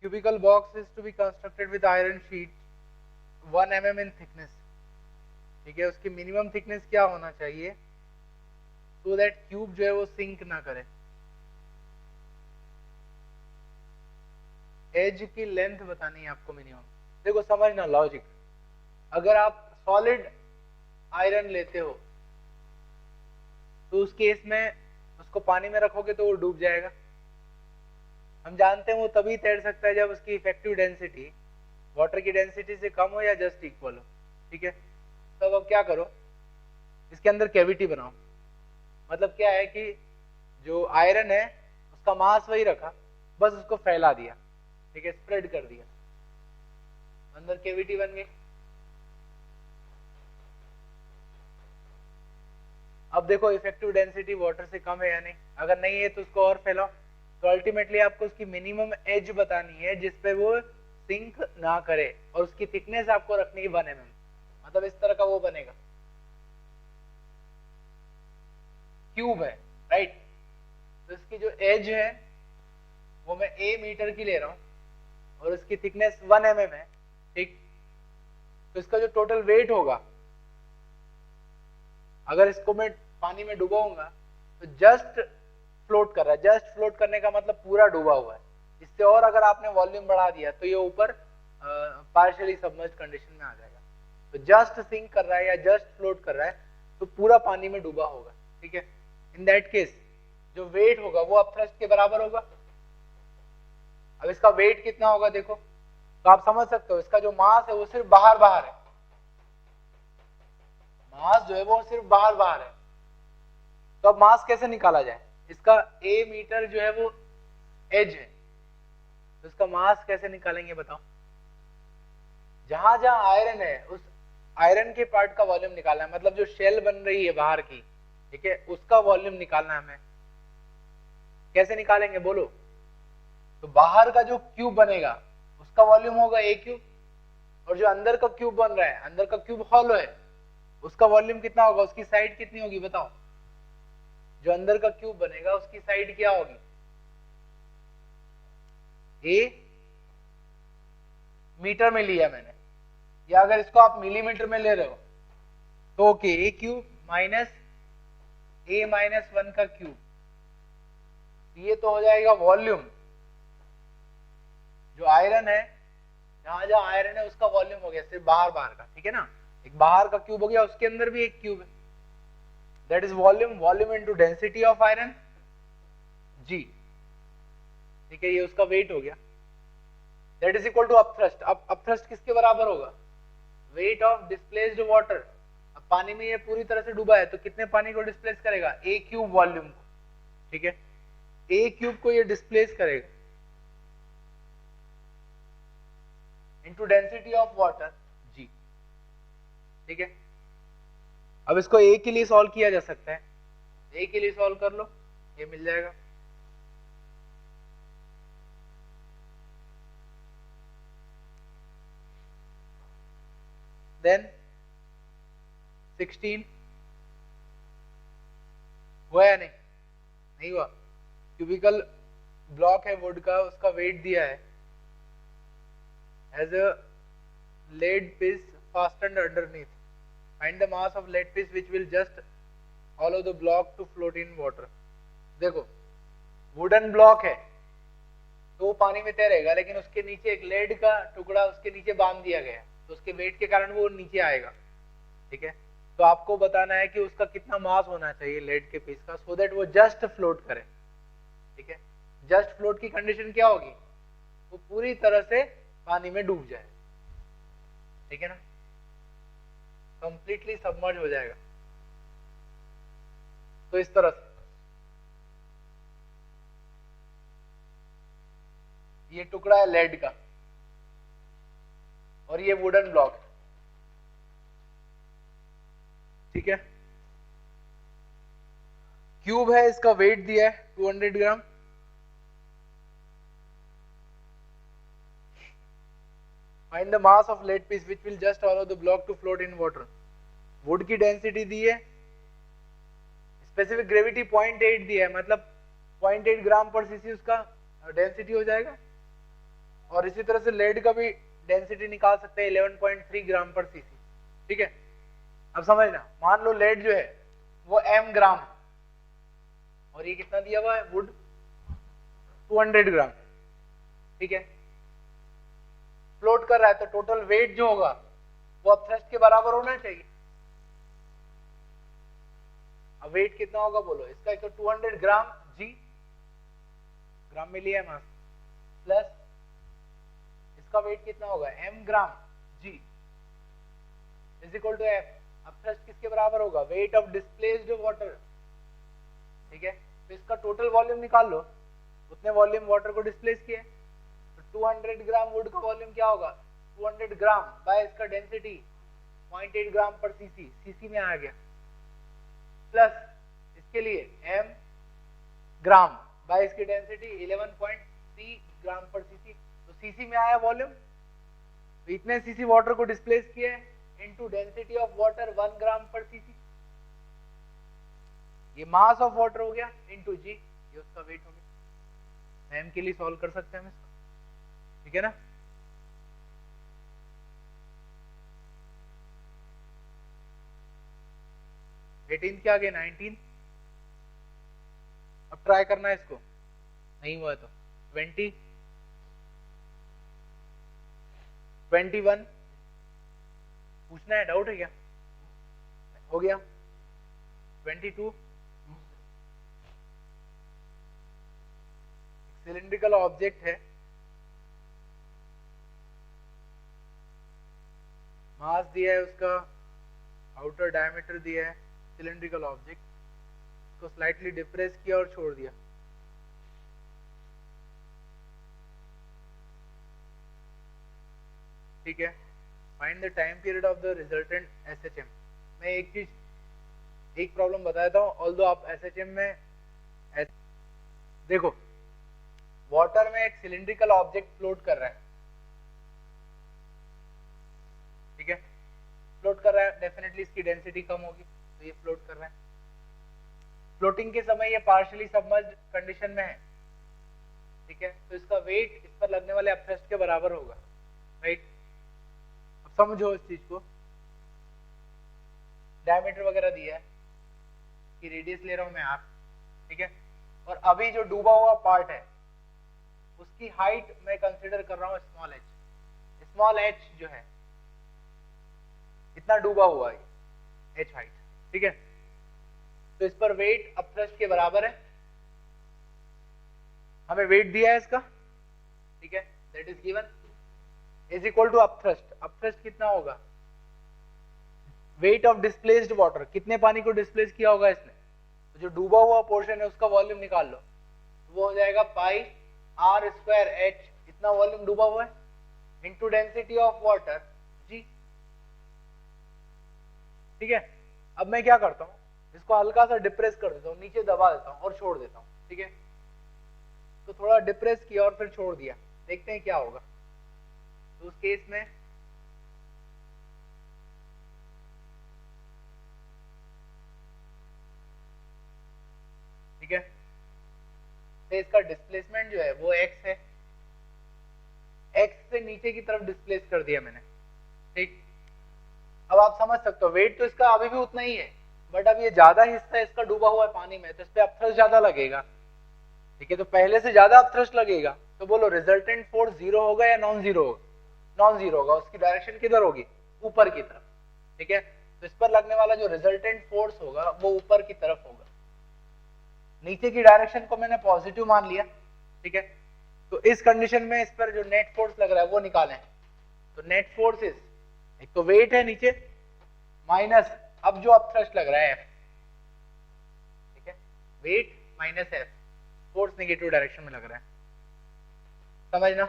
cubical box is to be constructed with iron sheet 1 mm in thickness, ठीक है। उसकी minimum thickness क्या होना चाहिए, सो दैट क्यूब जो है वो सिंक ना करे। एज की लेंथ बतानी है आपको मिनिमम। देखो समझना लॉजिक, अगर आप सॉलिड आयरन लेते हो तो उस केस में उसको पानी में रखोगे तो वो डूब जाएगा। हम जानते हैं वो तभी तैर सकता है जब उसकी इफेक्टिव डेंसिटी वाटर की डेंसिटी से कम हो या जस्ट इक्वल हो, ठीक है। तो अब क्या करो, इसके अंदर कैविटी बनाओ। मतलब क्या है कि जो आयरन है उसका मास वही रखा, बस उसको फैला दिया, ठीक है, स्प्रेड कर दिया, अंदर कैविटी बन गई। अब देखो इफेक्टिव डेंसिटी वाटर से कम है या नहीं, अगर नहीं है तो उसको और फैलाओ। तो अल्टीमेटली आपको उसकी मिनिमम एज बतानी है जिसपे वो सिंक ना करे, और उसकी थिकनेस आपको रखनी है 1 mm, मतलब इस तरह का वो बनेगा, क्यूब है, राइट। तो इसकी जो एज है वो मैं a मीटर की ले रहा हूं और उसकी थिकनेस 1 mm है, ठीक। तो इसका जो टोटल वेट होगा, अगर इसको मैं पानी में डुबाऊंगा तो जस्ट फ्लोट कर रहा है। जस्ट फ्लोट करने का मतलब पूरा डूबा हुआ है। इससे और अगर आपने वॉल्यूम बढ़ा दिया तो ये ऊपर पार्शियली सबमर्ज्ड कंडीशन में आ जाएगा। तो जस्ट सिंक कर रहा है या जस्ट फ्लोट कर रहा है तो पूरा पानी में डूबा होगा, ठीक है। इन दैट केस जो वेट होगा वो अपथ्रस्ट के बराबर होगा। अब इसका वेट कितना होगा देखो, तो आप समझ सकते हो इसका जो मास है वो सिर्फ बाहर बाहर है, मास जो है वो सिर्फ बाहर बाहर है। तो अब मास कैसे निकाला जाए, इसका a मीटर जो है वो एज है, तो इसका मास कैसे निकालेंगे बताओ। जहां जहां आयरन है उस आयरन के पार्ट का वॉल्यूम निकालना है, मतलब जो शेल बन रही है बाहर की, ठीक है, उसका वॉल्यूम निकालना है हमें। कैसे निकालेंगे बोलो, तो बाहर का जो क्यूब बनेगा उसका वॉल्यूम होगा a क्यूब, और जो अंदर का क्यूब बन रहा है, अंदर का क्यूब हॉलो है, उसका वॉल्यूम कितना होगा, उसकी साइड कितनी होगी बताओ। जो अंदर का क्यूब बनेगा उसकी साइड क्या होगी, a मीटर में लिया मैंने, या अगर इसको आप मिलीमीटर में ले रहे हो तो okay, a cube minus a minus 1 का क्यूब, ये तो हो जाएगा वॉल्यूम। जो आयरन है, जहां जहां आयरन है उसका वॉल्यूम हो गया सिर्फ बाहर बाहर का, ठीक है ना। एक बाहर का क्यूब हो गया, उसके अंदर भी एक क्यूब है, that is volume. Volume into density of iron g, ठीक है, ये उसका वेट हो गया, that is equal to upthrust. अब अपथ्रस्ट किसके बराबर होगा, वेट ऑफ डिस्प्लेस्ड वाटर। अब पानी में ये पूरी तरह से डूबा है तो कितने पानी को डिस्प्लेस करेगा, a क्यूब वॉल्यूम को, ठीक है, a क्यूब को ये डिस्प्लेस करेगा into density of water g, ठीक है। अब इसको a के लिए सॉल्व किया जा सकता है, a के लिए सॉल्व कर लो, ये मिल जाएगा। देन 16 हुआ या नहीं, नहीं हुआ। क्यूबिकल ब्लॉक है वुड का, उसका वेट दिया है as a lead piece fastened underneath. Find the mass of lead piece which will just allow the block to float in water. देखो वुडन ब्लॉक है तो वो पानी में तैरेगा, लेकिन उसके नीचे एक लेड का टुकड़ा उसके नीचे बांध दिया गया है, तो उसके वेट के कारण वो नीचे आएगा, ठीक है। तो आपको बताना है कि उसका कितना मास होना चाहिए लेड के पीस का, सो दैट वो जस्ट फ्लोट करे, ठीक है। जस्ट फ्लोट की कंडीशन क्या होगी, वो पूरी तरह से पानी में डूब जाए, ठीक है ना, कंप्लीटली सबमर्ज हो जाएगा। तो इस तरह से ये टुकड़ा है लेड का और ये वुडन ब्लॉक है, ठीक है। क्यूब है, इसका वेट दिया है 200 ग्राम। Find the mass of lead piece which will just allow the block to float in water. Would की डेंसिटी दी है, स्पेसिफिक ग्रेविटी 0.8 दिया है, मतलब 0.8 ग्राम पर सीसी उसका डेंसिटी हो जाएगा। और इसी तरह से लेड का भी डेंसिटी निकाल सकते हैं 11.3 ग्राम पर सीसी। ठीक है, अब समझना, मान लो लेड जो है वो m ग्राम और ये कितना दिया हुआ है वुड 200 ग्राम। ठीक है, फ्लोट कर रहा है तो टोटल वेट जो होगा वो अपथ्रस्ट के बराबर होना चाहिए। अब वेट कितना होगा बोलो इसका, एक तो 200 ग्राम जी, ग्राम में लिया है मास, प्लस इसका वेट कितना होगा m gram g is equal to F. Upthrust किसके बराबर होगा, वेट ऑफ डिस्प्लेस्ड वाटर। ठीक है, तो इसका टोटल वॉल्यूम निकाल लो, उतने वॉल्यूम वाटर को डिस्प्लेस किया, तो 200 ग्राम वुड का वॉल्यूम क्या होगा 200 ग्राम बाय इसका डेंसिटी 0.8 ग्राम पर सीसी, सीसी में आ गया, प्लस इसके लिए m ग्राम बाय इसकी डेंसिटी 11.3 ग्राम पर सीसी, तो सीसी में आया वॉल्यूम, तो इतने सीसी वाटर को डिस्प्लेस किया है इनटू डेंसिटी ऑफ वाटर 1 ग्राम पर सीसी, ये मास ऑफ वाटर हो गया इनटू जी, ये उसका वेट हो गया। m के लिए सॉल्व कर सकते हैं हम इसको, ठीक है ना। एटीन क्या आ गया 19, अब ट्राई करना है इसको, नहीं हुआ तो 20, 21, पूछना है, डाउट है क्या, हो गया 22, सिलिंड्रिकल ऑब्जेक्ट है, मास दिया है उसका, आउटर डायमीटर दिया है, सिलिंड्रिकल ऑब्जेक्ट, इसको स्लाइटली डिप्रेस किया और छोड़ दिया। ठीक है, find the time period of the resultant SHM. मैं एक प्रॉब्लम बताया था, ऑल्दो आप एसएचएम में देखो, वाटर में एक सिलिंड्रिकल ऑब्जेक्ट फ्लोट कर रहा है, ठीक है, फ्लोट कर रहा है, डेफिनेटली इसकी डेंसिटी कम होगी, तो ये फ्लोट कर रहा है, फ्लोटिंग के समय ये पार्शियली सबमर्ज्ड कंडीशन में है, ठीक है, तो इसका वेट इस पर लगने वाले अपथ्रस्ट के बराबर होगा, राइट। अब समझो इस चीज को, डायमीटर वगैरह दिया है कि रेडियस ले रहा हूं मैं आर, ठीक है, और अभी जो डूबा हुआ पार्ट है उसकी हाइट मैं कंसीडर कर रहा हूं स्मॉल एच, स्मॉल एच जो है इतना डूबा हुआ है एच हाइट, ठीक है, तो इस पर वेट अपथ्रस्ट के बराबर है, हमें वेट दिया है इसका, ठीक है, that is given is equal to upthrust. Upthrust कितना होगा, वेट ऑफ डिस्प्लेस्ड वाटर, कितने पानी को डिस्प्लेस किया होगा इसने, तो जो डूबा हुआ पोर्शन है उसका वॉल्यूम निकाल लो, वो हो जाएगा पाई आर स्क्वायर एच, इतना वॉल्यूम डूबा हुआ है, इनटू डेंसिटी ऑफ वाटर जी, ठीक है। अब मैं क्या करता हूं, इसको हल्का सा डिप्रेस कर देता हूं, नीचे दबा देता हूं और छोड़ देता हूं, ठीक है, तो थोड़ा डिप्रेस किया और फिर छोड़ दिया, देखते हैं क्या होगा। तो उस केस में ठीक है, तो इसका डिस्प्लेसमेंट जो है वो x है, x से नीचे की तरफ डिस्प्लेस कर दिया मैंने, ठीक। अब आप समझ सकते हो वेट तो इसका अभी भी उतना ही है, बट अब ये ज्यादा हिस्सा इसका डूबा हुआ है पानी में, तो इस पे अपथ्रस्ट ज्यादा लगेगा, ठीक है, तो पहले से ज्यादा अपथ्रस्ट लगेगा, तो बोलो रिजल्टेंट फोर्स जीरो होगा या नॉन जीरो होगा, नॉन जीरो होगा, उसकी डायरेक्शन किधर होगी, ऊपर की तरफ, ठीक है, तो इस पर लगने वाला जो रिजल्टेंट फोर्स होगा वो ऊपर की तरफ होगा, नीचे की डायरेक्शन को मैंने पॉजिटिव मान लिया, ठीक है, तो इस कंडीशन में इस पर जो नेट फोर्स लग रहा है वो निकालें, तो नेट फोर्स इज, एक तो वेट है नीचे माइनस अब जो अपथ्रस्ट लग रहा है एफ, ठीक है, wait minus F, force negative direction में लग रहा है, समझना।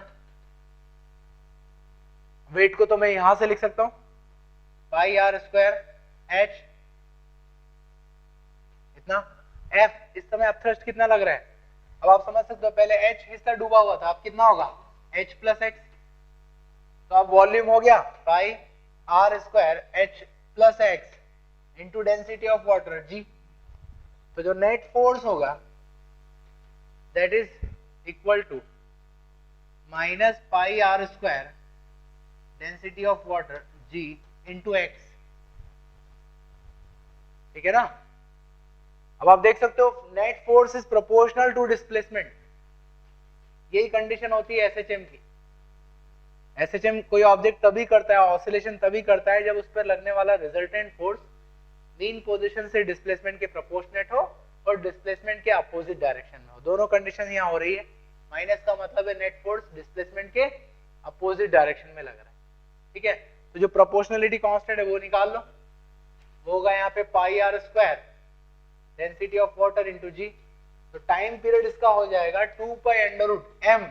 वेट को तो मैं यहां से लिख सकता हूं पाई आर स्क्वायर एच, इतना एफ, इस समय अपथ्रस्ट कितना लग रहा है, अब आप समझ सकते हो, पहले एच हिस्सा डूबा हुआ था, अब कितना होगा एच प्लस एक्स, तो अब वॉल्यूम हो गया pi r square h plus x into density of water g, तो जो नेट फोर्स होगा that is equal to minus pi r square density of water g into x, ठीक है ना। अब आप देख सकते हो net force is proportional to displacement, यही कंडीशन होती है एसएचएम की। एसएचएम कोई ऑब्जेक्ट तभी करता है, ऑसिलेशन तभी करता है जब उस पर लगने वाला रिजल्टेंट फोर्स मीन पोजीशन से डिस्प्लेसमेंट के प्रोपोर्शनेट हो और डिस्प्लेसमेंट के अपोजिट डायरेक्शन में हो। दोनों कंडीशन यहाँ हो रही है। माइनस का मतलब है नेट फोर्स डिस्प्लेसमेंट के अपोजिट डायरेक्शन में लग रहा है, ठीक है। तो जो प्रोपोर्शनलिटी कांस्टेंट है वो निकाल लो, वो होगा यहाँ पे pi r square density of water into g. तो टाइम पीरियड इसका हो जाएगा 2 pi under root m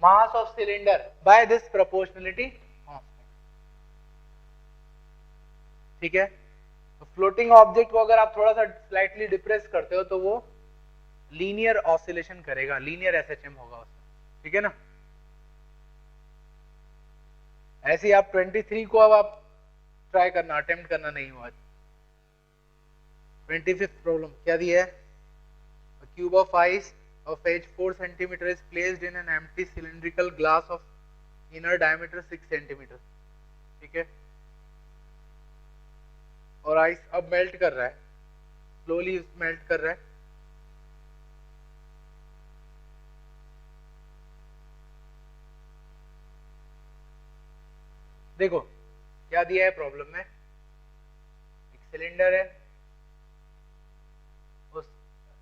mass of cylinder by this proportionality constant, ठीक है। तो फ्लोटिंग ऑब्जेक्ट को अगर आप थोड़ा सा स्लाइटली डिप्रेस करते हो तो वो लीनियर ऑसिलेशन करेगा, लीनियर एसएचएम होगा उसमें, ठीक है ना। ऐसे ही आप 23 को अब आप ट्राई करना, अटेम्प्ट करना नहीं हुआ। 25th प्रॉब्लम क्या दी है? A cube of ice of edge 4 cm is placed in an empty cylindrical glass of inner diameter 6 cm, ठीक है। और आइस अब मेल्ट कर रहा है, स्लोली मेल्ट कर रहा है। देखो क्या दिया है प्रॉब्लम में, एक सिलेंडर है, उस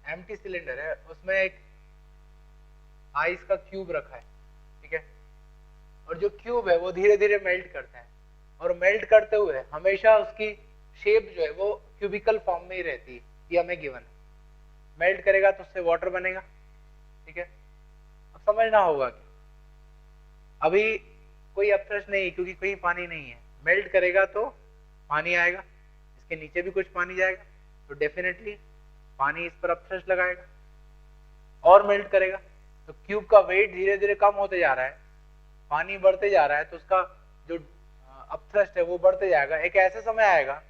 एम्प्टी सिलेंडर है, उसमें एक आइस का क्यूब रखा है, ठीक है। और जो क्यूब है वो धीरे धीरे मेल्ट करता है, और मेल्ट करते हुए हमेशा उसकी शेप जो है वो क्यूबिकल फॉर्म में ही रहती है, ये हमें गिवन है। मेल्ट करेगा तो उससे वाटर बनेगा, ठीक है। अब समझना होगा कि अभी कोई अपथ्रस्ट नहीं, क्योंकि कोई पानी नहीं है। मेल्ट करेगा तो पानी आएगा, इसके नीचे भी कुछ पानी जाएगा, तो डेफिनेटली पानी इस पर अपथ्रस्ट लगाएगा और मेल्ट करेगा। तो क्यूब का वेट धीरे धीरे कम होते जा रहा है, पानी बढ़ते जा रहा है, तो उसका जो अपथ्रस्ट है वो बढ़ते जाएगा। एक ऐसा समय आएगा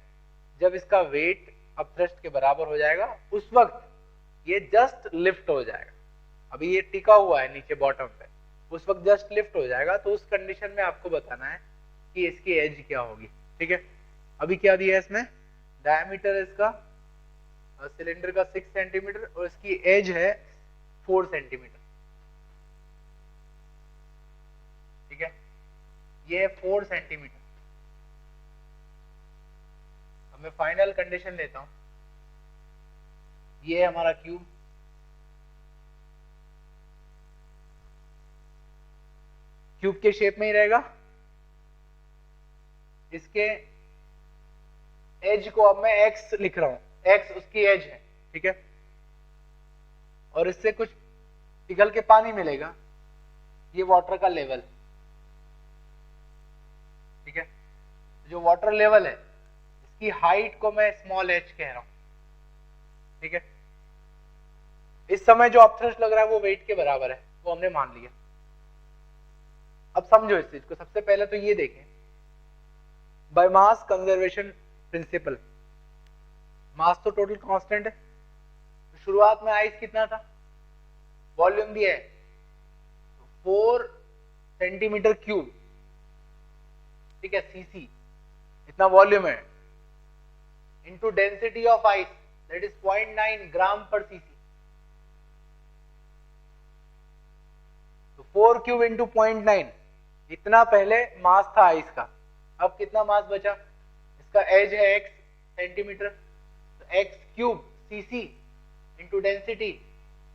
जब इसका वेट अपथ्रस्ट के बराबर हो जाएगा, उस वक्त ये जस्ट लिफ्ट हो जाएगा। अभी ये टिका हुआ है नीचे बॉटम पे, उस वक्त जस्ट लिफ्ट हो जाएगा। तो उस कंडीशन में आपको बताना है कि इसकी एज क्या होगी, ठीक है। अभी क्या दिया है इसमें, डायमीटर इसका सिलेंडर का 6 सेंटीमीटर और इसकी एज है 4 सेंटीमीटर, ठीक है। ये 4 सेंटीमीटर। अब मैं फाइनल कंडीशन लेता हूं, ये हमारा क्यूब, क्यूब के शेप में ही रहेगा। इसके एज को अब मैं एक्स लिख रहा हूं, एक्स उसकी एज है, ठीक है। और इससे कुछ पिघल के पानी मिलेगा, ये वाटर का लेवल, ठीक है। जो वाटर लेवल है इसकी हाइट को मैं स्मॉल एच कह रहा हूं, ठीक है। इस समय जो अपथ्रस्ट लग रहा है वो वेट के बराबर है, वो हमने मान लिया। अब समझो इस चीज को। सबसे पहले तो ये देखें, बाय मास कंजर्वेशन प्रिंसिपल, मास तो टोटल कांस्टेंट है। तो शुरुआत में आइस कितना था, वॉल्यूम दिया है 4 सेंटीमीटर क्यूब, ठीक है, सीसी इतना वॉल्यूम है, into density of ice that is 0.9 gram पर सीसी। तो 4 क्यूब इंटू 0.9, इतना पहले मास था आइस का। अब कितना मास बचा, इसका एज है x सेंटीमीटर, तो x cube CC into density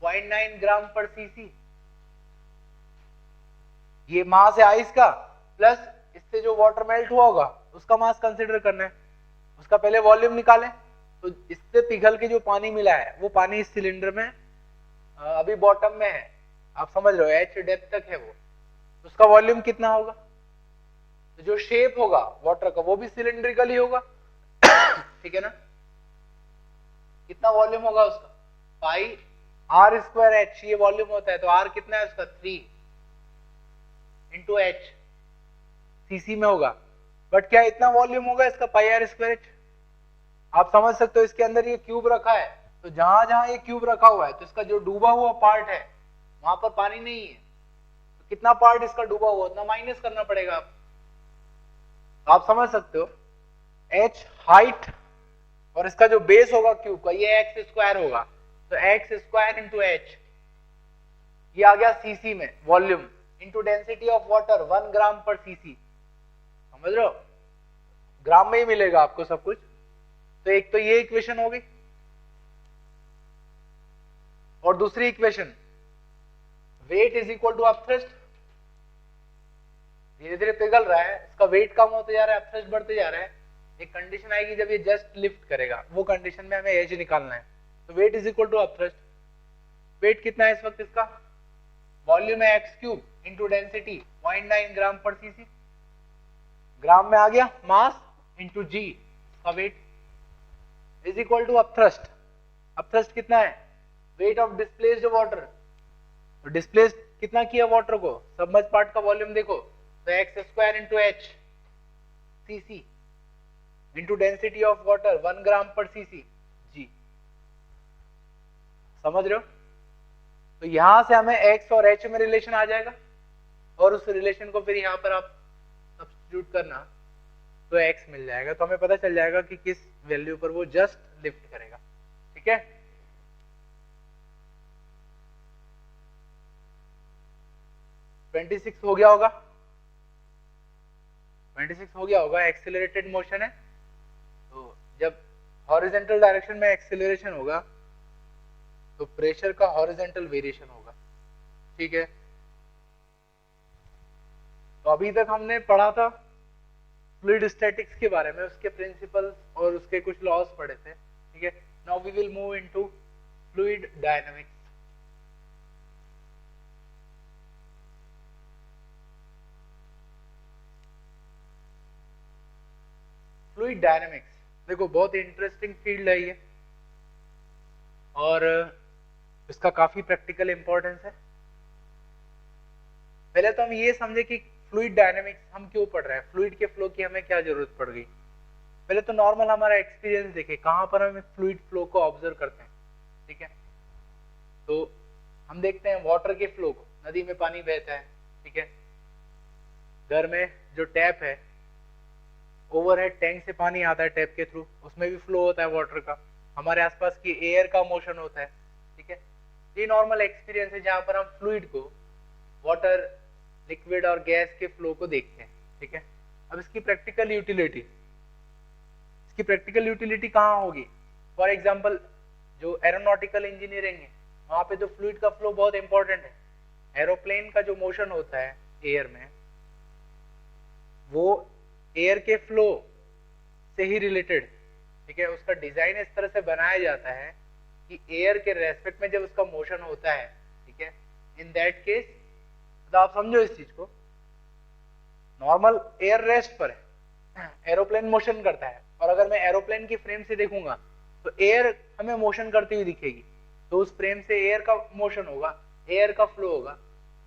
0.9 gram पर सीसी। ये मास है आइस का, प्लस इससे जो वाटर मेल्ट हुआ होगा उसका मास कंसीडर करना है। उसका पहले वॉल्यूम निकालें। तो इससे पिघल के जो पानी मिला है वो पानी इस सिलेंडर में अभी बॉटम में है, आप समझ रहे हो, h डेप्थ तक है वो, तो उसका वॉल्यूम कितना होगा। तो जो शेप होगा वाटर का वो भी सिलेंड्रिकल ही होगा, ठीक है ना। कितना वॉल्यूम होगा उसका, पाई आर स्क्वायर एच, ये वॉल्यूम होता है। तो आर कितना है उसका 3 इंटू एच, सीसी में होगा। बट क्या इतना वॉल्यूम होगा इसका, पाई आर स्क्वायर एच। आप समझ सकते हो इसके अंदर ये क्यूब रखा है, तो जहां जहां ये क्यूब रखा हुआ है तो इसका जो डूबा हुआ पार्ट है वहां पर पानी नहीं है। तो कितना पार्ट इसका डूबा हुआ उतना माइनस करना पड़ेगा आप समझ सकते हो। h हाइट और इसका जो बेस होगा क्यूब का ये एक्स स्क्वायर होगा, तो एक्स स्क्वायर इंटू एच, ये आ गया सीसी में volume into density of water 1 ग्राम पर सीसी। समझ रहे हो, ग्राम में ही मिलेगा आपको सब कुछ। तो एक तो ये इक्वेशन होगी और दूसरी equation weight is equal to upthrust, धीरे धीरे पिघल रहा है, इसका वेट कम होते जा रहा है, अपथ्रस्ट बढ़ते जा रहा है। एक कंडीशन आएगी जब ये जस्ट लिफ्ट करेगा, वो कंडीशन में हमें एज निकालना है। तो weight is equal to upthrust, weight कितना है इस वक्त इसका, वॉल्यूम है x cube into density 0.9 gram पर सीसी, ग्राम में आ गया, मास इंटू जी का weight is equal to upthrust. Upthrust कितना है, वेट ऑफ डिस्प्लेस्ड वाटर, तो डिस्प्लेस कितना किया वाटर को, सबमर्ज पार्ट का वॉल्यूम देखो, तो x square into H CC into density of water 1 ग्राम पर सीसी जी। समझ रहे हो, तो यहां से हमें एक्स और एच में रिलेशन आ जाएगा और उस रिलेशन को फिर यहां पर आप सब्स्टिट्यूट करना तो एक्स मिल जाएगा, तो हमें पता चल जाएगा कि किस वैल्यू पर वो जस्ट लिफ्ट करेगा। ठीक है, हो गया होगा, 26 हो गया होगा। एक्सेलरेटेड मोशन है, तो जब हॉरिजॉन्टल डायरेक्शन में एक्सेलरेशन होगा तो प्रेशर का हॉरिजॉन्टल वेरिएशन होगा। ठीक है, तो अभी तक हमने पढ़ा था फ्लूइड स्टैटिक्स के बारे में, उसके प्रिंसिपल्स और उसके कुछ लॉज पढ़े थे। ठीक है, now we will move into fluid dynamics. Fluid dynamics देखो बहुत इंटरेस्टिंग फील्ड है ये, और इसका काफी प्रैक्टिकल इंपॉर्टेंस है। पहले तो हम ये समझे कि फ्लूइड डायनामिक्स हम क्यों पढ़ रहे हैं, फ्लूइड के फ्लो की हमें क्या जरूरत पड़ गई। पहले तो नॉर्मल हमारा एक्सपीरियंस देखे कहां पर हम फ्लूइड फ्लो को ऑब्जर्व करते हैं। ठीक है, तो हम देखते हैं वाटर के फ्लो को, नदी में पानी बहता है, ठीक है, घर में जो टैप है ओवरहेड टैंक से पानी आता है टैप के थ्रू, उसमें भी फ्लो होता है वाटर का, हमारे आसपास की एयर का मोशन होता है। ठीक है, ये नॉर्मल एक्सपीरियंस है जहां पर हम फ्लूइड को, वाटर, लिक्विड और गैस के फ्लो को देखते हैं। ठीक है, अब इसकी प्रैक्टिकल यूटिलिटी, इसकी प्रैक्टिकल यूटिलिटी कहाँ होगी। फॉर एग्जांपल जो एरोनॉटिकल इंजीनियरिंग है वहां पे तो फ्लूइड का फ्लो बहुत इंपॉर्टेंट है। एरोप्लेन का जो मोशन होता है एयर में वो एयर के फ्लो से ही रिलेटेड। ठीक है, उसका डिजाइन इस तरह से बनाया जाता है कि एयर के रेस्पेक्ट में जब उसका मोशन होता है, ठीक है, इन दैट केस, तो आप समझो इस चीज को, नॉर्मल एयर रेस्ट पर है, एरोप्लेन मोशन करता है, और अगर मैं एरोप्लेन की फ्रेम से देखूंगा तो एयर हमें मोशन करती हुई दिखेगी, तो उस फ्रेम से एयर का मोशन होगा, एयर का फ्लो होगा।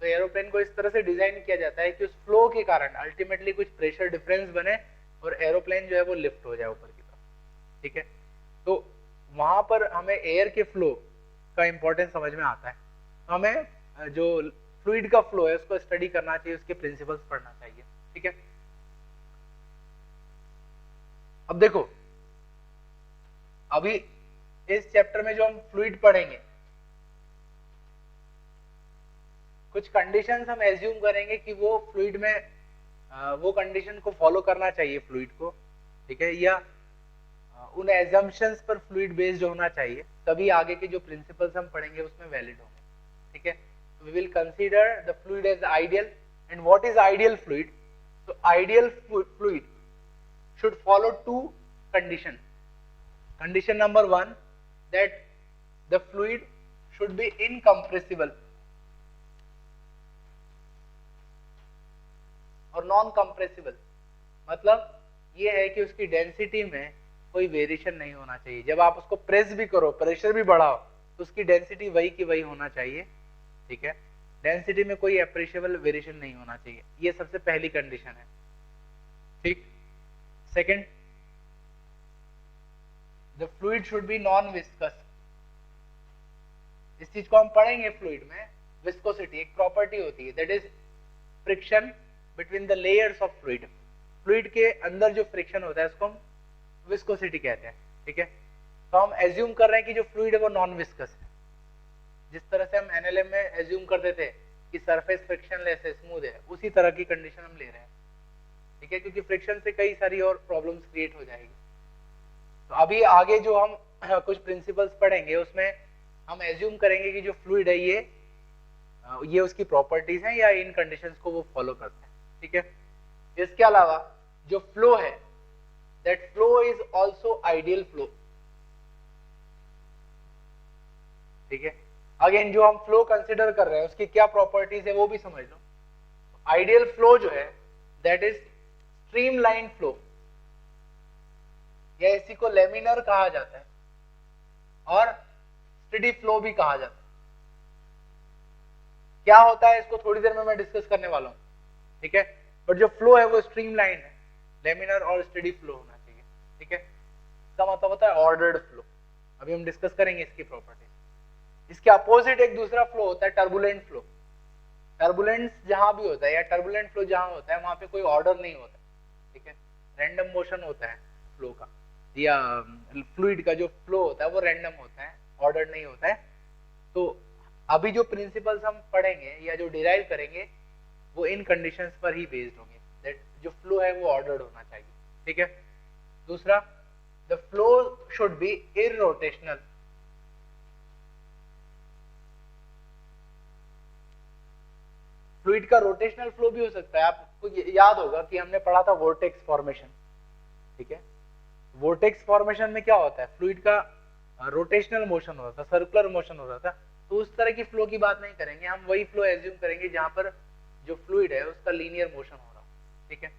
तो एरोप्लेन को इस तरह से डिजाइन किया जाता है कि उस फ्लो के कारण अल्टीमेटली कुछ प्रेशर डिफरेंस बने और एरोप्लेन जो है वो लिफ्ट हो जाए ऊपर की तरफ। ठीक है, तो वहां पर हमें एयर के फ्लो का इंपॉर्टेंस समझ में आता है, तो हमें जो फ्लूइड का फ्लो है उसको स्टडी करना चाहिए, उसके प्रिंसिपल्स पढ़ना चाहिए। ठीक है, अब देखो अभी इस चैप्टर में जो हम फ्लूइड पढ़ेंगे, कुछ कंडीशंस हम एज्यूम करेंगे कि वो फ्लूइड में वो कंडीशन को फॉलो करना चाहिए फ्लूइड को। ठीक है, या उन एजम्पशंस पर फ्लूइड बेस्ड होना चाहिए, तभी आगे के जो प्रिंसिपल्स हम पढ़ेंगे उसमें वैलिड होंगे। ठीक है, we will consider the fluid as ideal, and what is ideal fluid. तो ideal fluid should follow two conditions. Condition number 1, that the fluid should be incompressible और नॉन कंप्रेसिबल। मतलब ये है कि उसकी डेंसिटी में कोई वेरिएशन नहीं होना चाहिए, जब आप उसको प्रेस भी करो, प्रेशर भी बढ़ाओ, तो उसकी डेंसिटी वही की वही होना चाहिए। ठीक है, डेंसिटी में कोई अप्रिशिएबल वेरिएशन नहीं होना चाहिए, ये सबसे पहली कंडीशन है। ठीक, second, the fluid should be non viscous. इस चीज को हम पढ़ेंगे फ्लूइड में, विस्कोसिटी एक प्रॉपर्टी होती है, that is friction between the layers of fluid. Fluid के अंदर जो फ्रिक्शन होता है उसको हम विस्कोसिटी कहते हैं, ठीक है। तो हम एज्यूम कर रहे हैं कि जो फ्लूइड है वो नॉन विस्कस है, जिस तरह से हम एनएलएम में एज्यूम करते थे कि सरफेस फ्रिक्शनलेस है, स्मूथ है, उसी तरह की कंडीशन हम ले रहे हैं, ठीक है, क्योंकि फ्रिक्शन से कई सारी और प्रॉब्लम्स क्रिएट हो जाएगी। तो अभी आगे जो हम कुछ प्रिंसिपल्स पढ़ेंगे उसमें हम एज्यूम करेंगे कि जो फ्लूइड है ये उसकी प्रॉपर्टीज हैं या इन कंडीशंस को वो फॉलो करते हैं, ठीक है। इसके अलावा जो फ्लो है, that flow is also ideal flow, ठीक है। अगेन जो हम फ्लो कंसिडर कर रहे हैं उसकी क्या प्रॉपर्टीज है वो भी समझ लो। आइडियल फ्लो जो है दैट इज स्ट्रीमलाइन फ्लो, या इसी को लेमिनर कहा जाता है और स्टेडी फ्लो भी कहा जाता है। क्या होता है इसको थोड़ी देर में मैं डिस्कस करने वाला हूं, ठीक है। बट जो फ्लो है वो स्ट्रीमलाइन है, लेमिनर और स्टेडी फ्लो होना चाहिए, ठीक है। इसका मतलब होता है ऑर्डर्ड फ्लो। अभी हम डिस्कस करेंगे इसकी प्रॉपर्टीज। इसके अपोजिट एक दूसरा फ्लो होता है टर्बुलेंट फ्लो। टर्बुलेंस जहां भी होता है या टर्बुलेंट फ्लो जहां होता है वहां पे कोई ऑर्डर नहीं होता, ठीक है। रैंडम मोशन होता है फ्लो का, या फ्लूइड का जो फ्लो होता है वो रैंडम होता है, ऑर्डर नहीं होता है। तो अभी जो प्रिंसिपल्स हम पढ़ेंगे या जो डिराइव करेंगे वो इन कंडीशंस पर ही बेस्ड होंगे, दैट जो फ्लो है वो ऑर्डर्ड होना चाहिए, ठीक है। दूसरा, the flow should be irrotational. Fluid का रोटेशनल फ्लो भी हो सकता है। आपको याद होगा कि हमने पढ़ा था वोर्टेक्स फॉर्मेशन, ठीक है। वोर्टेक्स फॉर्मेशन में क्या होता है, फ्लूइड का रोटेशनल मोशन हो रहा था, सर्कुलर मोशन हो रहा था। तो उस तरह की फ्लो की बात नहीं करेंगे, हम वही फ्लो एज्यूम करेंगे जहां पर जो फ्लूइड है उसका लीनियर मोशन हो रहा, ठीक है।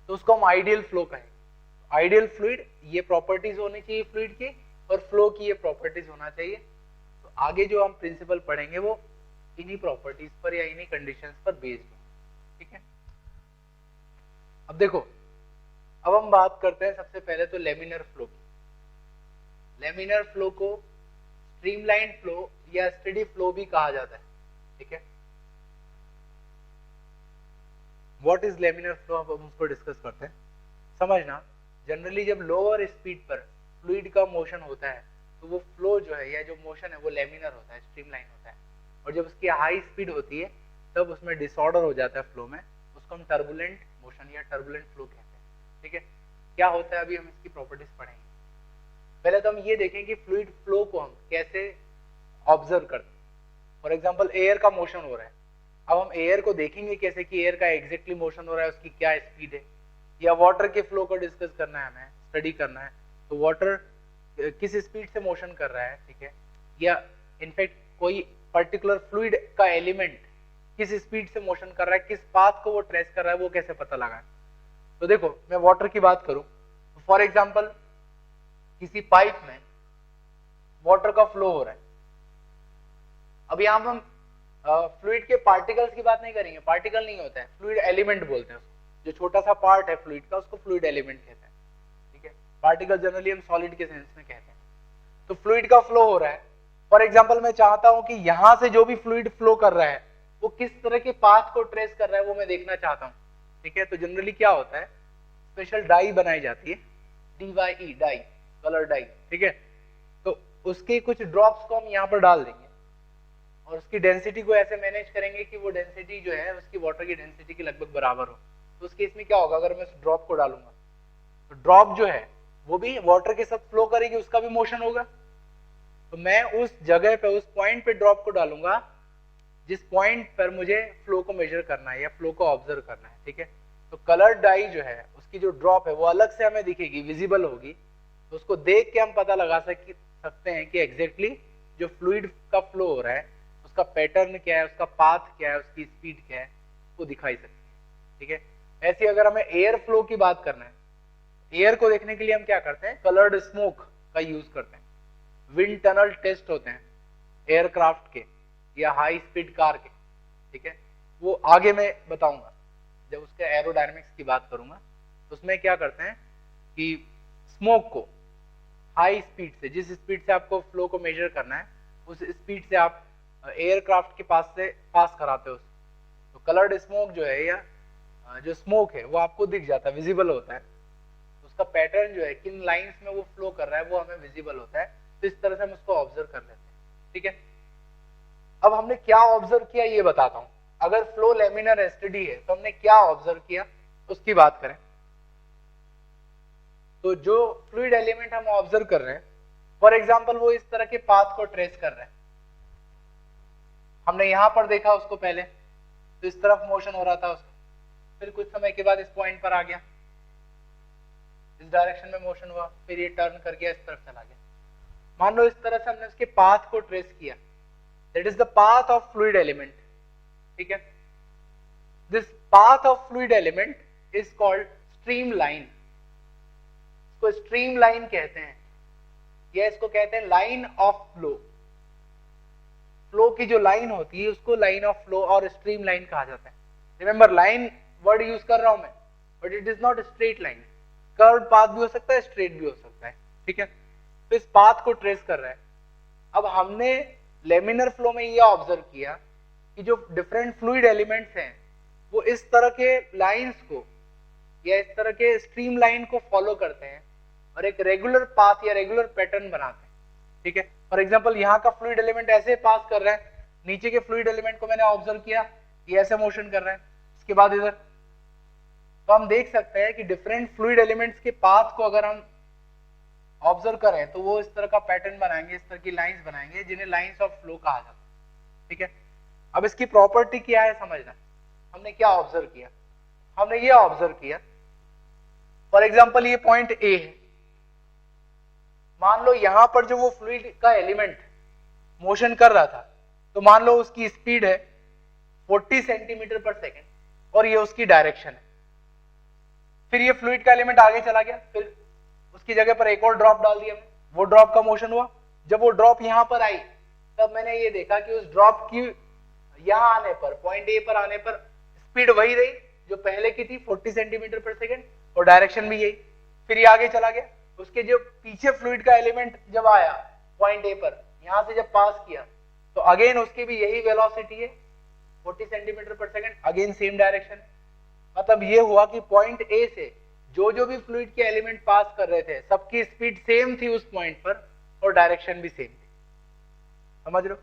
तो उसको हम आइडियल फ्लो कहेंगे। आइडियल फ्लूइड ये प्रॉपर्टीज होनी चाहिए फ्लूइड की, और फ्लो की ये प्रॉपर्टीज होना चाहिए। तो आगे जो हम प्रिंसिपल पढ़ेंगे वो इन्हीं प्रॉपर्टीज पर या इन्हीं कंडीशंस पर बेस्ड है, ठीक है। अब देखो, अब हम बात करते हैं सबसे पहले तो लेमिनर फ्लो की। लेमिनर फ्लो को स्ट्रीमलाइन फ्लो या स्टेडी फ्लो भी कहा जाता है, ठीक है। व्हाट इज लेमिनर फ्लो, अब हम उसको डिस्कस करते हैं। समझना, जनरली जब लोअर स्पीड पर फ्लूइड का मोशन होता है तो वो फ्लो जो है या जो मोशन है वो लेमिनर होता है, स्ट्रीमलाइन होता है। और जब उसकी हाई स्पीड होती है तब उसमें डिसऑर्डर हो जाता है फ्लो में, उसको हम टर्बुलेंट मोशन या टर्बुलेंट फ्लो कहते हैं, ठीक है। क्या होता है अभी हम इसकी प्रॉपर्टीज पढ़ेंगे। पहले तो हम ये देखें कि फ्लूइड फ्लो को हम कैसे ऑब्जर्व करते हैं। फॉर एग्जांपल एयर का मोशन हो रहा है, अब हम एयर को देखेंगे कैसे कि एयर का एग्जैक्टली मोशन हो रहा है, उसकी क्या स्पीड है। या वाटर के फ्लो को डिस्कस करना है, हमें स्टडी करना है तो वाटर किस स्पीड से मोशन कर रहा है, ठीक है। या इनफैक्ट कोई पर्टिकुलर फ्लूइड का एलिमेंट किस स्पीड से मोशन कर रहा है, किस पाथ को वो ट्रेस कर रहा है, वो कैसे पता लगाए। तो देखो, मैं वाटर की बात करूं, फॉर एग्जांपल किसी पाइप में वाटर का फ्लो हो रहा है। अब यहां पर हम फ्लूइड के पार्टिकल्स की बात नहीं करेंगे, पार्टिकल नहीं होता है, फ्लूइड एलिमेंट बोलते हैं उसको। जो छोटा सा पार्ट है फ्लूइड का उसको फ्लूइड एलिमेंट कहते हैं, ठीक है। पार्टिकल जनरली हम सॉलिड के सेंस में कहते हैं। तो फ्लूइड का फ्लो हो रहा है, फॉर एग्जांपल मैं चाहता हूं कि यहां से जो भी फ्लूइड फ्लो कर रहा है वो किस तरह के पाथ को ट्रेस कर रहा है वो मैं देखना चाहता हूं, ठीक है। तो जनरली क्या होता है, स्पेशल डाई बनाई जाती है, DYE डाई, कलर डाई, ठीक है। तो उसके कुछ ड्रॉप्स को हम यहाँ पर डाल देंगे और उसकी डेंसिटी को ऐसे मैनेज करेंगे कि वो डेंसिटी जो है उसकी वाटर की डेंसिटी के लगभग बराबर हो। तो उस केस में क्या होगा, अगर मैं उस ड्रॉप को डालूंगा तो ड्रॉप जो है वो भी वाटर के साथ फ्लो करेगी, उसका भी मोशन होगा। तो मैं उस जगह पे, उस पॉइंट पे ड्रॉप को डालूंगा जिस पॉइंट पर मुझे फ्लो को मेजर करना है या फ्लो को ऑब्जर्व करना है, ठीक है। तो कलर डाई जो है उसकी जो ड्रॉप है वो अलग से हमें दिखेगी, विजिबल होगी। तो उसको देख के हम पता लगा सकते हैं कि एग्जैक्टली जो फ्लूइड का फ्लो हो रहा है उसका पैटर्न क्या है, उसका पाथ क्या है, उसकी स्पीड क्या है, वो दिखाई सकती है, ठीक है। ऐसे अगर हमें एयर फ्लो की बात करना है, एयर को देखने के लिए हम क्या करते हैं, कलर्ड स्मोक का यूज करते हैं। विंड टनल टेस्ट होते हैं एयरक्राफ्ट के या हाई स्पीड कार के, ठीक है। वो आगे मैं बताऊंगा जब उसके एरोडायनेमिक्स की बात करूंगा। तो उसमें क्या करते हैं कि स्मोक को हाई स्पीड से, जिस स्पीड से आपको फ्लो को मेजर करना है उस स्पीड से आप एयरक्राफ्ट के पास से पास कराते हो। तो कलर्ड स्मोक जो है या जो स्मोक है वो आपको दिख जाता है, विजिबल होता है, उसका पैटर्न जो है किन लाइंस में वो फ्लो कर रहा है वो हमें विजिबल होता है, तो इस तरह से हम उसको ऑब्जर्व कर लेते हैं। ठीक है, अब हमने क्या ऑब्जर्व किया ये बताता हूं। अगर फ्लो लेमिनर एसटीडी है तो हमने क्या ऑब्जर्व किया उसकी बात करें, तो जो फ्लूइड एलिमेंट हम ऑब्जर्व कर रहे हैं, फॉर एग्जांपल वो इस तरह के पाथ को ट्रेस कर रहे हैं, हमने यहां पर देखा उसको पहले तो इस तरफ मोशन हो रहा था उसका, फिर कुछ समय के बाद इस पॉइंट पर आ गया, इस डायरेक्शन में मोशन हुआ, फिर ये टर्न कर गया, इस तरफ चला गया। मान लो इस तरह से हमने उसके पाथ को ट्रेस किया, that is the path of fluid element. ठीक है, this path of fluid element is called stream line, इसको स्ट्रीम लाइन कहते हैं, या इसको कहते हैं लाइन ऑफ फ्लो। फ्लो की जो लाइन होती है उसको लाइन ऑफ फ्लो और स्ट्रीम लाइन कहा जाता है। रिमेंबर, लाइन वर्ड यूज कर रहा हूं मैं, but it is not straight line, curve path भी हो सकता है, स्ट्रेट भी हो सकता है। ठीक है, तो इस पाथ को ट्रेस कर रहा है। अब हमने लेमिनर फ्लो में यह ऑब्जर्व किया कि जो डिफरेंट फ्लूइड एलिमेंट्स हैं वो इस तरह के लाइंस को या इस तरह के स्ट्रीम लाइन को फॉलो करते हैं और एक रेगुलर पाथ या रेगुलर पैटर्न बनाते हैं। ठीक है, फॉर एग्जांपल यहाँ का फ्लूइड एलिमेंट ऐसे पास कर रहा है, नीचे के फ्लूइड एलिमेंट को मैंने ऑब्जर्व किया, ये ऐसे मोशन कर रहा है, इसके बाद इधर, तो हम देख सकते हैं कि डिफरेंट फ्लूइड एलिमेंट्स के पाथ को अगर हम ऑब्जर्व करें तो वो इस तरह का पैटर्न बनाएंगे, इस तरह की लाइंस बनाएंगे जिन्हें लाइंस ऑफ फ्लो कहा जाता है। ठीक है, अब इसकी प्रॉपर्टी क्या है समझना। हमने क्या ऑब्जर्व किया, हमने ये ऑब्जर्व किया, फॉर एग्जांपल ये पॉइंट ए है, मान लो यहां पर जो वो फ्लूइड का एलिमेंट मोशन कर रहा था, तो मान लो उसकी स्पीड है 40 सेंटीमीटर पर सेकेंड और ये उसकी डायरेक्शन है। फिर ये फ्लूइड का एलिमेंट आगे चला गया, फिर उसकी जगह पर एक और ड्रॉप डाल दिया, वो ड्रॉप का मोशन हुआ। जब वो ड्रॉप यहां पर आई तब मैंने ये देखा कि उस ड्रॉप की यहां आने पर, पॉइंट ए पर आने पर स्पीड वही रही जो पहले की थी 40 सेंटीमीटर पर सेकेंड, और डायरेक्शन भी यही। फिर ये आगे चला गया, उसके जो पीछे फ्लूइड का एलिमेंट जब आया पॉइंट ए पर, यहां से जब पास किया तो अगेन उसकी भी यही वेलोसिटी है 40 सेंटीमीटर पर सेकेंड, अगेन सेम डायरेक्शन। मतलब ये हुआ कि पॉइंट ए से जो भी फ्लूइड के एलिमेंट पास कर रहे थे सबकी स्पीड सेम थी उस पॉइंट पर और डायरेक्शन भी सेम थी। समझ लो,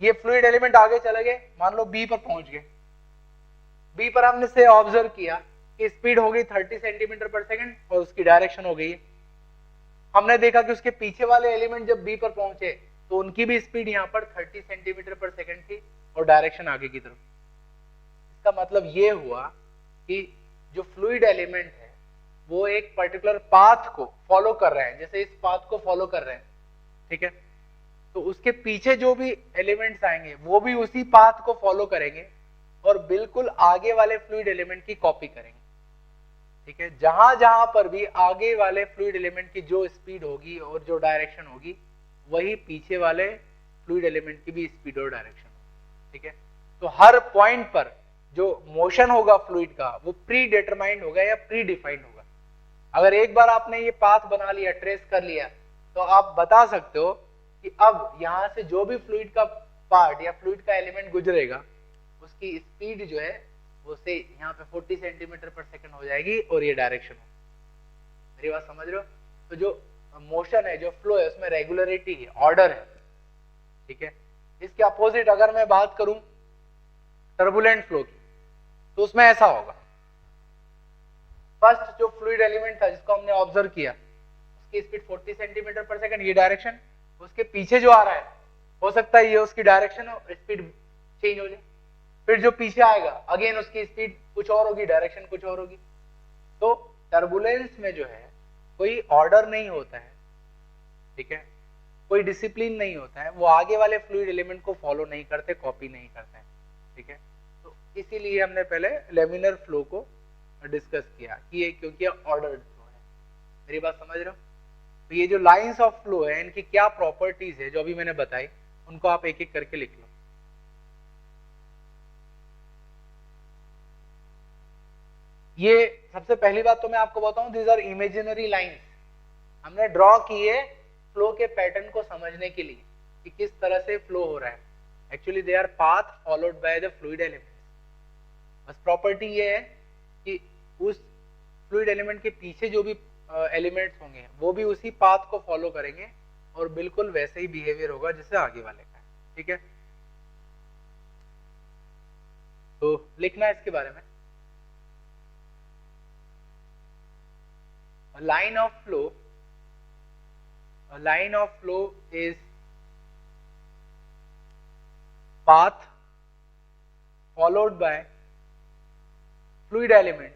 ये फ्लूइड एलिमेंट आगे चले गए, मान लो बी पर पहुंच गए, बी पर हमने से ऑब्जर्व किया कि स्पीड हो गई 30 सेंटीमीटर पर सेकेंड और उसकी डायरेक्शन हो गई है। हमने देखा कि उसके पीछे वाले एलिमेंट जब बी पर पहुंचे तो उनकी भी स्पीड यहाँ पर 30 सेंटीमीटर पर सेकेंड थी और डायरेक्शन आगे की तरफ। इसका मतलब ये हुआ कि जो फ्लूइड एलिमेंट है वो एक पर्टिकुलर पाथ को फॉलो कर रहे हैं, जैसे इस पाथ को फॉलो कर रहे हैं। ठीक है, तो उसके पीछे जो भी एलिमेंट्स आएंगे वो भी उसी पाथ को फॉलो करेंगे और बिल्कुल आगे वाले फ्लूइड एलिमेंट की कॉपी करेंगे। ठीक है, जहां जहां पर भी आगे वाले फ्लूइड एलिमेंट की जो स्पीड होगी और जो डायरेक्शन होगी वही पीछे वाले फ्लूइड एलिमेंट की भी स्पीड और डायरेक्शन होगी। ठीक है, तो हर पॉइंट पर जो मोशन होगा फ्लूइड का वो प्री डिटरमाइंड होगा या प्री डिफाइंड होगा। अगर एक बार आपने ये पाथ बना लिया, ट्रेस कर लिया, तो आप बता सकते हो कि अब यहां से जो भी फ्लूइड का पार्ट या फ्लूइड का एलिमेंट गुजरेगा उसकी स्पीड जो है वो से यहाँ पे 40 सेंटीमीटर पर सेकंड हो जाएगी और ये डायरेक्शन हो। मेरी बात समझ रहे हो? तो जो मोशन है, जो फ्लो है, उसमें रेगुलरिटी है, ऑर्डर है। ठीक है, इसके अपोजिट अगर मैं बात करूं टर्बुलेंट फ्लो की, तो उसमें ऐसा होगा, फर्स्ट जो फ्लूइड एलिमेंट था जिसको हमने ऑब्जर्व किया उसकी स्पीड 40 सेंटीमीटर पर सेकंड, ये डायरेक्शन, उसके पीछे जो आ रहा है हो सकता है ये उसकी डायरेक्शन हो, स्पीड चेंज हो जाए। फिर जो पीछे आएगा अगेन उसकी स्पीड कुछ और होगी, डायरेक्शन कुछ और होगी। तो टर्बुलेंस में जो है कोई ऑर्डर नहीं होता है। ठीक है, कोई डिसिप्लिन नहीं होता है, वो आगे वाले फ्लूइड एलिमेंट को फॉलो नहीं करते, कॉपी नहीं करते हैं। ठीक है, तो इसीलिए हमने पहले लेमिनर फ्लो को डिस्कस किया कि ये क्योंकि ऑर्डर्ड फ्लो है। मेरी बात समझ रहे हो? तो ये जो लाइंस ऑफ फ्लो है इनकी क्या प्रॉपर्टीज है जो अभी मैंने बताई, उनको आप एक एक करके लिख लो। ये सबसे पहली बात तो मैं आपको बताऊं, दीज आर इमेजिनरी लाइंस, हमने ड्रॉ किए फ्लो के पैटर्न को समझने के लिए कि किस तरह से फ्लो हो रहा है। Actually they our path followed by the fluid elements. बस प्रॉपर्टी ये है कि उस फ्लूइड एलिमेंट के पीछे जो भी एलिमेंट्स होंगे वो भी उसी पाथ को फॉलो करेंगे और बिल्कुल वैसे ही बिहेवियर होगा जैसे आगे वाले का है, ठीक है। तो लिखना है इसके बारे में, line of flow, line of flow is path followed by fluid element,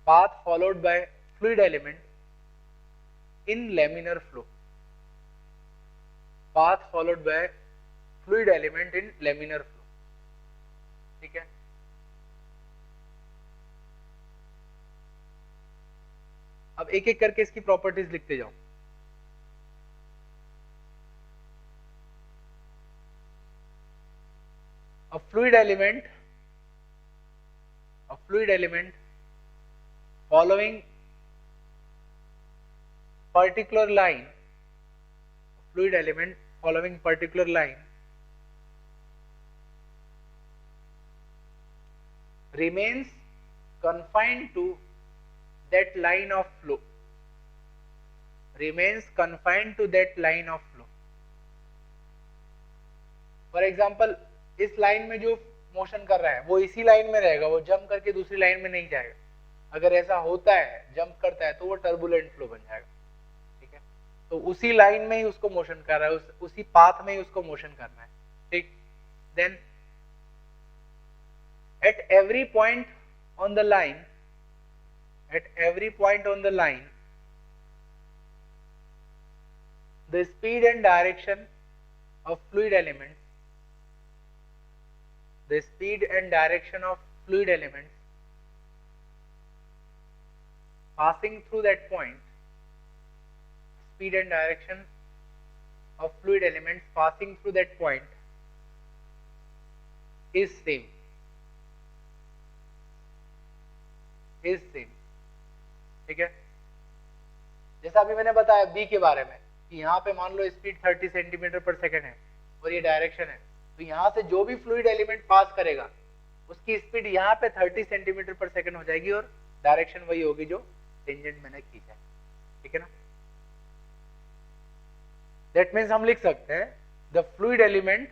path followed by fluid element in laminar flow, path followed by fluid element in laminar flow, ठीक है। अब एक एक करके इसकी प्रॉपर्टीज लिखते जाओ। A fluid element following particular line, fluid element following particular line remains confined to that line of flow, remains confined to that line of flow. For example, इस लाइन में जो मोशन कर रहा है वो इसी लाइन में रहेगा, वो जंप करके दूसरी लाइन में नहीं जाएगा। अगर ऐसा होता है, जंप करता है, तो वो टर्बुलेंट फ्लो बन जाएगा, ठीक है। तो उसी लाइन में ही उसको मोशन कर रहा है, उसी पाथ में ही उसको मोशन करना है, ठीक। Then at every point on the line, the speed and direction of fluid elements, passing through that point, speed and direction of fluid elements passing through that point is same, ठीक है। जैसा अभी मैंने बताया B के बारे में कि यहाँ पे मान लो स्पीड 30 सेंटीमीटर पर सेकंड है और ये डायरेक्शन है, तो यहाँ से जो भी फ्लूइड एलिमेंट पास करेगा उसकी स्पीड यहाँ पे 30 सेंटीमीटर पर सेकंड हो जाएगी और डायरेक्शन वही होगी जो टेंजेंट मैंने खींचा है, ठीक है ना। दैट मीन्स हम लिख सकते हैं the fluid element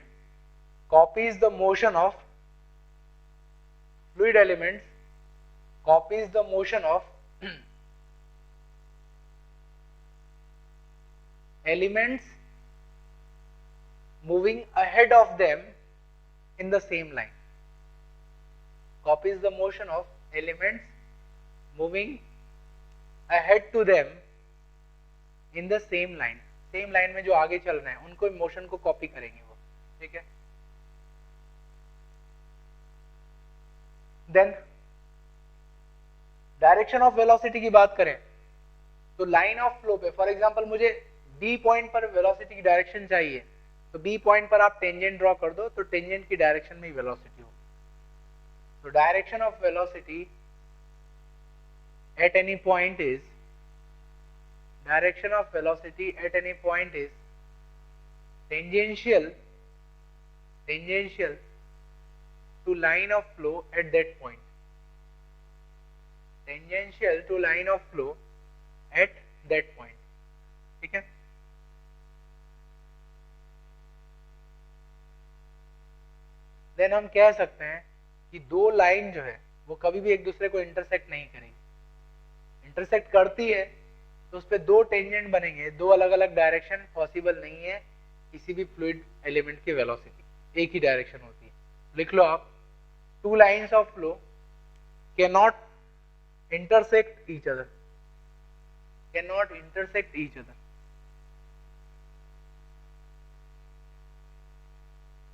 copies the motion of fluid elements copies the motion of elements moving ahead of them in the same line, copies the motion of elements moving ahead to them in the same line, same line में जो आगे चल रहे हैं उनको motion को copy करेंगे वो, ठीक है। देन डायरेक्शन ऑफ वेलोसिटी की बात करें तो लाइन ऑफ फ्लो पे फॉर एग्जांपल मुझे बी पॉइंट पर वेलोसिटी की डायरेक्शन चाहिए, तो बी पॉइंट पर आप टेंजेंट ड्रॉ कर दो तो टेंजेंट की डायरेक्शन में ही वेलोसिटी होगी। तो direction of velocity at any point is tangential to line of flow at that point, tangential to line of flow at that point, ठीक है। देन हम कह सकते हैं कि दो लाइन जो है वो कभी भी एक दूसरे को इंटरसेक्ट नहीं करेंगी, इंटरसेक्ट करती है तो उस पर दो टेंजेंट बनेंगे, दो अलग अलग डायरेक्शन पॉसिबल नहीं है किसी भी फ्लूइड एलिमेंट की वेलोसिटी एक ही डायरेक्शन होती है। लिख लो आप, two lines of flow can not intersect each other,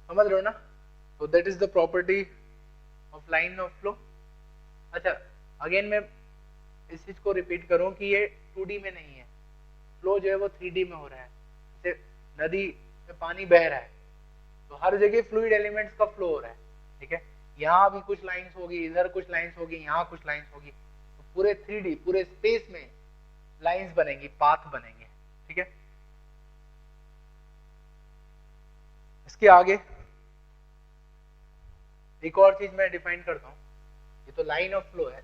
समझ रहे हो ना। तो that is the property of line of flow. अच्छा अगेन मैं इस चीज को रिपीट करूं कि ये 2D में नहीं है, फ्लो जो है वो 3D में हो रहा है। जैसे नदी में पानी बह रहा है तो हर जगह फ्लूइड एलिमेंट्स का फ्लो हो रहा है, ठीक है। यहाँ भी कुछ लाइंस होगी, इधर कुछ लाइंस होगी, यहाँ कुछ लाइंस होगी, पूरे 3D पूरे स्पेस में लाइंस बनेंगी, पाथ बनेंगे, ठीक है। इसके आगे एक और चीज मैं डिफाइन करता हूँ, ये तो लाइन ऑफ फ्लो है,